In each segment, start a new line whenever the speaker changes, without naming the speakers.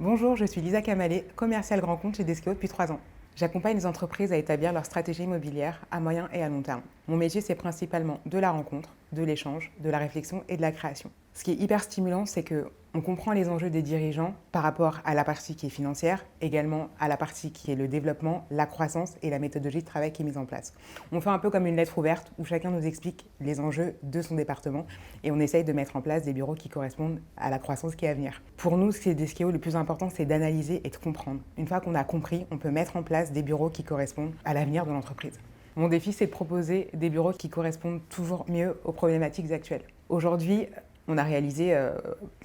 Bonjour, je suis Lisa Kamalé, commerciale grand compte chez Deskeo depuis 3 ans. J'accompagne les entreprises à établir leur stratégie immobilière à moyen et à long terme. Mon métier, c'est principalement de la rencontre, de l'échange, de la réflexion et de la création. Ce qui est hyper stimulant, c'est qu'on comprend les enjeux des dirigeants par rapport à la partie qui est financière, également à la partie qui est le développement, la croissance et la méthodologie de travail qui est mise en place. On fait un peu comme une lettre ouverte où chacun nous explique les enjeux de son département et on essaye de mettre en place des bureaux qui correspondent à la croissance qui est à venir. Pour nous, ce qui est Deskeo, le plus important, c'est d'analyser et de comprendre. Une fois qu'on a compris, on peut mettre en place des bureaux qui correspondent à l'avenir de l'entreprise. Mon défi, c'est de proposer des bureaux qui correspondent toujours mieux aux problématiques actuelles. Aujourd'hui, on a réalisé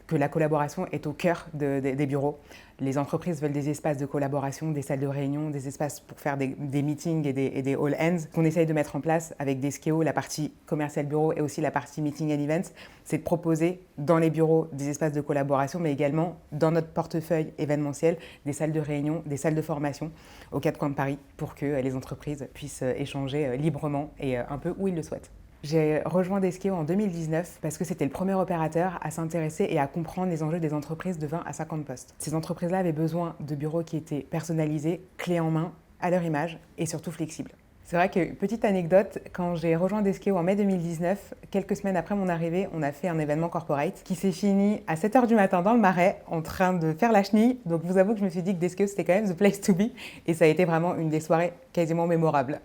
que la collaboration est au cœur des bureaux. Les entreprises veulent des espaces de collaboration, des salles de réunion, des espaces pour faire des meetings et des all ends. Ce qu'on essaye de mettre en place avec Deskeo, la partie commercial bureau et aussi la partie meeting and events, c'est de proposer dans les bureaux des espaces de collaboration, mais également dans notre portefeuille événementiel, des salles de réunion, des salles de formation aux quatre coins de Paris pour que les entreprises puissent échanger librement et un peu où ils le souhaitent. J'ai rejoint Deskeo en 2019 parce que c'était le premier opérateur à s'intéresser et à comprendre les enjeux des entreprises de 20 à 50 postes. Ces entreprises-là avaient besoin de bureaux qui étaient personnalisés, clés en main, à leur image et surtout flexibles. C'est vrai que, petite anecdote, quand j'ai rejoint Deskeo en mai 2019, quelques semaines après mon arrivée, on a fait un événement corporate qui s'est fini à 7h du matin dans le Marais en train de faire la chenille. Donc vous avoue que je me suis dit que Deskeo c'était quand même the place to be et ça a été vraiment une des soirées quasiment mémorables.